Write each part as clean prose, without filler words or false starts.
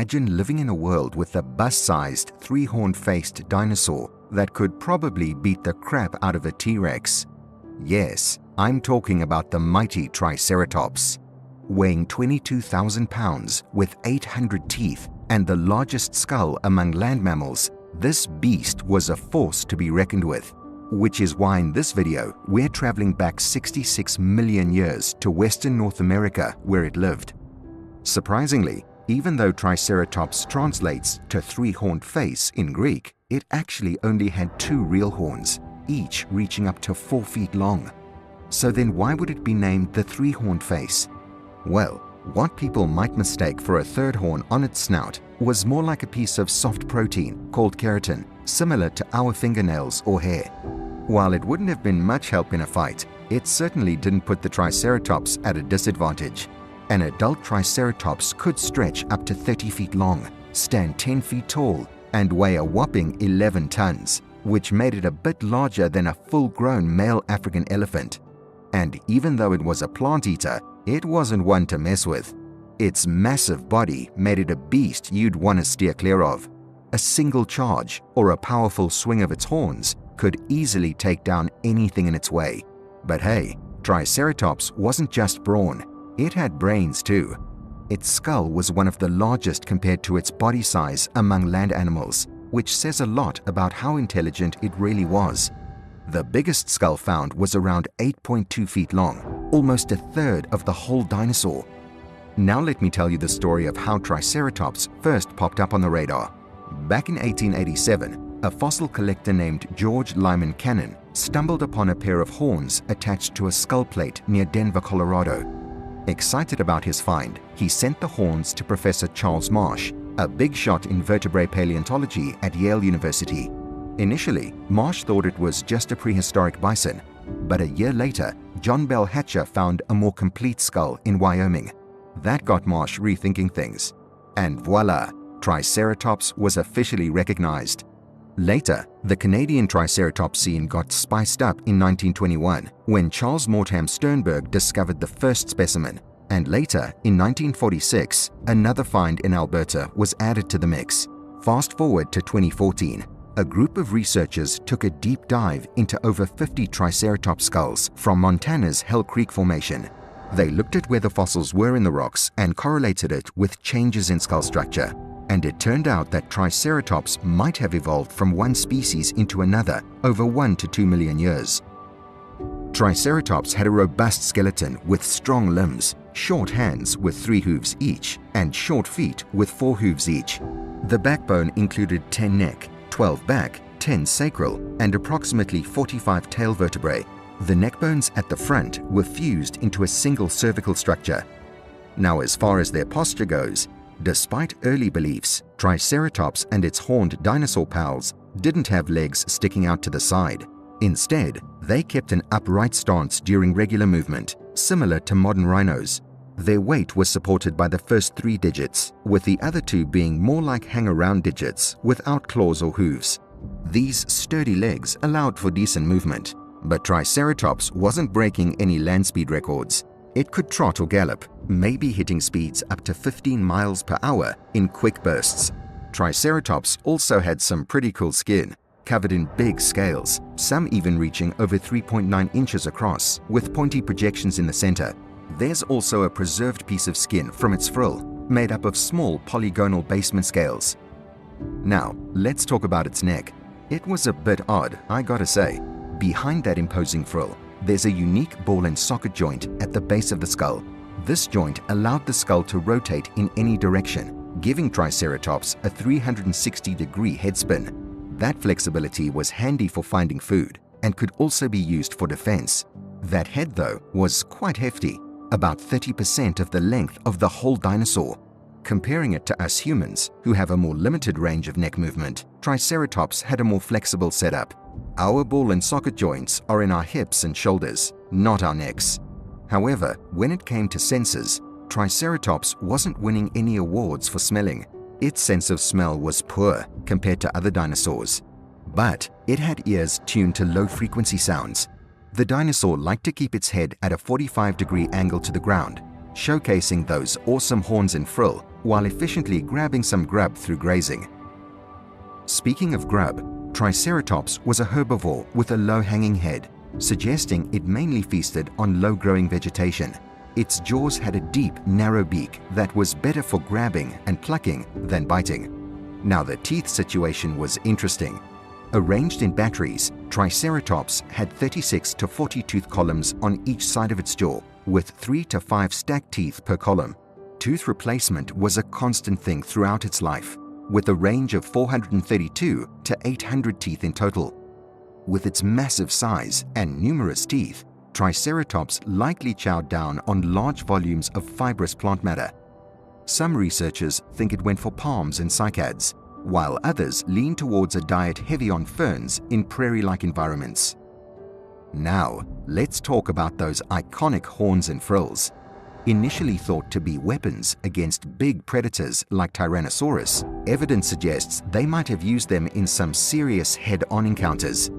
imagine living in a world with a bus-sized, three-horn-faced dinosaur that could probably beat the crap out of a T-Rex. Yes, I'm talking about the mighty Triceratops. Weighing 22,000 pounds with 800 teeth and the largest skull among land mammals, this beast was a force to be reckoned with, which is why in this video we're traveling back 66 million years to Western North America where it lived. Surprisingly, even though Triceratops translates to three-horned face in Greek, it actually only had two real horns, each reaching up to 4 feet long. So then why would it be named the three-horned face? Well, what people might mistake for a third horn on its snout was more like a piece of soft protein called keratin, similar to our fingernails or hair. While it wouldn't have been much help in a fight, it certainly didn't put the Triceratops at a disadvantage. An adult Triceratops could stretch up to 30 feet long, stand 10 feet tall, and weigh a whopping 11 tons, which made it a bit larger than a full-grown male African elephant. And even though it was a plant eater, it wasn't one to mess with. Its massive body made it a beast you'd want to steer clear of. A single charge or a powerful swing of its horns could easily take down anything in its way. But hey, Triceratops wasn't just brawn, it had brains too. Its skull was one of the largest compared to its body size among land animals, which says a lot about how intelligent it really was. The biggest skull found was around 8.2 feet long, almost a third of the whole dinosaur. Now let me tell you the story of how Triceratops first popped up on the radar. Back in 1887, a fossil collector named George Lyman Cannon stumbled upon a pair of horns attached to a skull plate near Denver, Colorado. Excited about his find, he sent the horns to Professor Charles Marsh, a big shot in vertebrate paleontology at Yale University. Initially, Marsh thought it was just a prehistoric bison, but a year later, John Bell Hatcher found a more complete skull in Wyoming. That got Marsh rethinking things. And voila, Triceratops was officially recognized. Later, the Canadian Triceratops scene got spiced up in 1921 when Charles Mortham Sternberg discovered the first specimen, and later, in 1946, another find in Alberta was added to the mix. Fast forward to 2014, a group of researchers took a deep dive into over 50 Triceratops skulls from Montana's Hell Creek Formation. They looked at where the fossils were in the rocks and correlated it with changes in skull structure. And it turned out that Triceratops might have evolved from one species into another over 1 to 2 million years. Triceratops had a robust skeleton with strong limbs, short hands with 3 hooves each, and short feet with 4 hooves each. The backbone included 10 neck, 12 back, 10 sacral, and approximately 45 tail vertebrae. The neck bones at the front were fused into a single cervical structure. Now, as far as their posture goes, despite early beliefs, Triceratops and its horned dinosaur pals didn't have legs sticking out to the side. Instead, they kept an upright stance during regular movement, similar to modern rhinos. Their weight was supported by the first 3 digits, with the other 2 being more like hang-around digits without claws or hooves. These sturdy legs allowed for decent movement, but Triceratops wasn't breaking any land speed records. It could trot or gallop, maybe hitting speeds up to 15 miles per hour in quick bursts. Triceratops also had some pretty cool skin, covered in big scales, some even reaching over 3.9 inches across, with pointy projections in the center. There's also a preserved piece of skin from its frill, made up of small polygonal basement scales. Now, let's talk about its neck. It was a bit odd, I gotta say. Behind that imposing frill, there's a unique ball and socket joint at the base of the skull. This joint allowed the skull to rotate in any direction, giving Triceratops a 360-degree head spin. That flexibility was handy for finding food and could also be used for defense. That head, though, was quite hefty, about 30% of the length of the whole dinosaur. Comparing it to us humans, who have a more limited range of neck movement, Triceratops had a more flexible setup. Our ball and socket joints are in our hips and shoulders, not our necks. However, when it came to senses, Triceratops wasn't winning any awards for smelling. Its sense of smell was poor compared to other dinosaurs. But it had ears tuned to low-frequency sounds. The dinosaur liked to keep its head at a 45-degree angle to the ground, showcasing those awesome horns and frill while efficiently grabbing some grub through grazing. Speaking of grub, Triceratops was a herbivore with a low-hanging head, suggesting it mainly feasted on low-growing vegetation. Its jaws had a deep, narrow beak that was better for grabbing and plucking than biting. Now the teeth situation was interesting. Arranged in batteries, Triceratops had 36 to 40 tooth columns on each side of its jaw, with 3 to 5 stacked teeth per column. Tooth replacement was a constant thing throughout its life, with a range of 432 to 800 teeth in total. With its massive size and numerous teeth, Triceratops likely chowed down on large volumes of fibrous plant matter. Some researchers think it went for palms and cycads, while others lean towards a diet heavy on ferns in prairie-like environments. Now, let's talk about those iconic horns and frills. Initially thought to be weapons against big predators like Tyrannosaurus, evidence suggests they might have used them in some serious head-on encounters.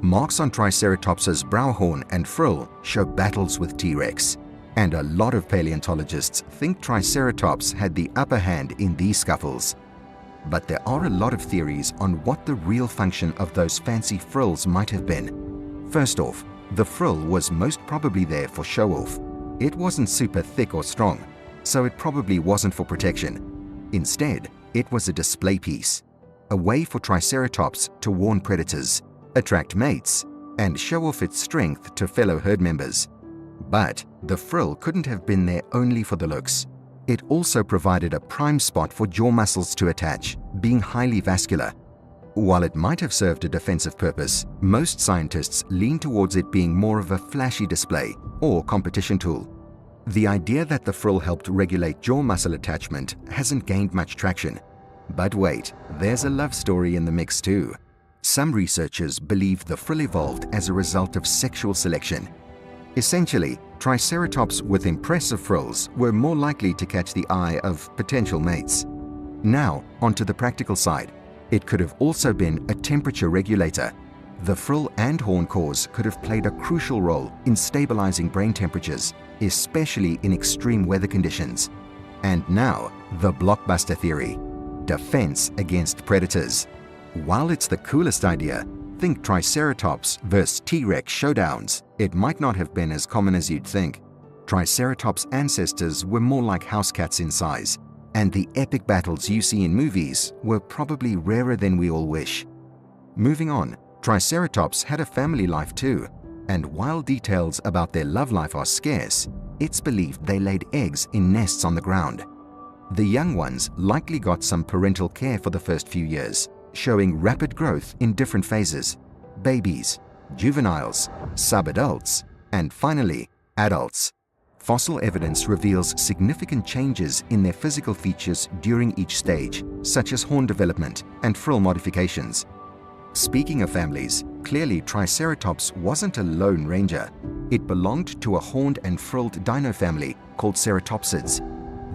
Marks on Triceratops's brow horn and frill show battles with T-Rex, and a lot of paleontologists think Triceratops had the upper hand in these scuffles. But there are a lot of theories on what the real function of those fancy frills might have been. First off, the frill was most probably there for show-off. It wasn't super thick or strong, so it probably wasn't for protection. Instead, it was a display piece, a way for Triceratops to warn predators, attract mates, and show off its strength to fellow herd members. But the frill couldn't have been there only for the looks. It also provided a prime spot for jaw muscles to attach, being highly vascular. While it might have served a defensive purpose, most scientists lean towards it being more of a flashy display or competition tool. The idea that the frill helped regulate jaw muscle attachment hasn't gained much traction. But wait, there's a love story in the mix too. Some researchers believe the frill evolved as a result of sexual selection. Essentially, Triceratops with impressive frills were more likely to catch the eye of potential mates. Now, onto the practical side. It could have also been a temperature regulator. The frill and horn cores could have played a crucial role in stabilizing brain temperatures, especially in extreme weather conditions. And now, the blockbuster theory: defense against predators. While it's the coolest idea, think Triceratops versus T-Rex showdowns. It might not have been as common as you'd think. Triceratops' ancestors were more like house cats in size, and the epic battles you see in movies were probably rarer than we all wish. Moving on, Triceratops had a family life too, and while details about their love life are scarce, it's believed they laid eggs in nests on the ground. The young ones likely got some parental care for the first few years, showing rapid growth in different phases: babies, juveniles, subadults, and finally, adults. Fossil evidence reveals significant changes in their physical features during each stage, such as horn development and frill modifications. Speaking of families, clearly Triceratops wasn't a lone ranger. It belonged to a horned and frilled dino family called ceratopsids.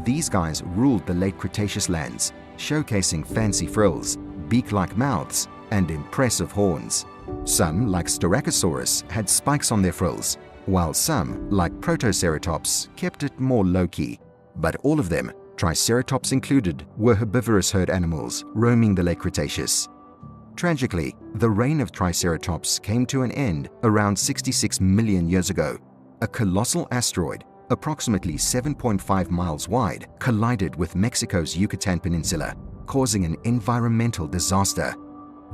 These guys ruled the late Cretaceous lands, showcasing fancy frills, beak-like mouths, and impressive horns. Some, like Styracosaurus, had spikes on their frills, while some, like Protoceratops, kept it more low-key. But all of them, Triceratops included, were herbivorous herd animals roaming the late Cretaceous. Tragically, the reign of Triceratops came to an end around 66 million years ago. A colossal asteroid, approximately 7.5 miles wide, collided with Mexico's Yucatan Peninsula, causing an environmental disaster.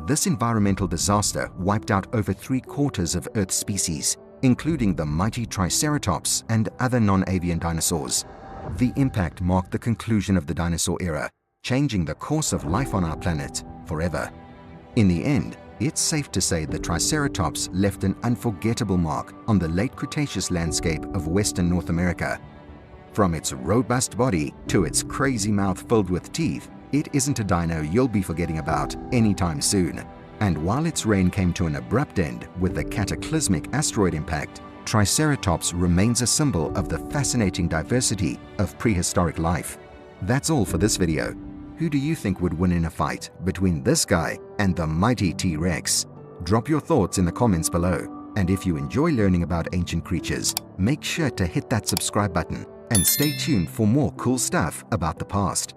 This environmental disaster wiped out over 3/4 of Earth's species, including the mighty Triceratops and other non-avian dinosaurs. The impact marked the conclusion of the dinosaur era, changing the course of life on our planet forever. In the end, it's safe to say that Triceratops left an unforgettable mark on the late Cretaceous landscape of Western North America. From its robust body to its crazy mouth filled with teeth, it isn't a dino you'll be forgetting about anytime soon. And while its reign came to an abrupt end with the cataclysmic asteroid impact, Triceratops remains a symbol of the fascinating diversity of prehistoric life. That's all for this video. Who do you think would win in a fight between this guy and the mighty T-Rex? Drop your thoughts in the comments below. And if you enjoy learning about ancient creatures, make sure to hit that subscribe button and stay tuned for more cool stuff about the past.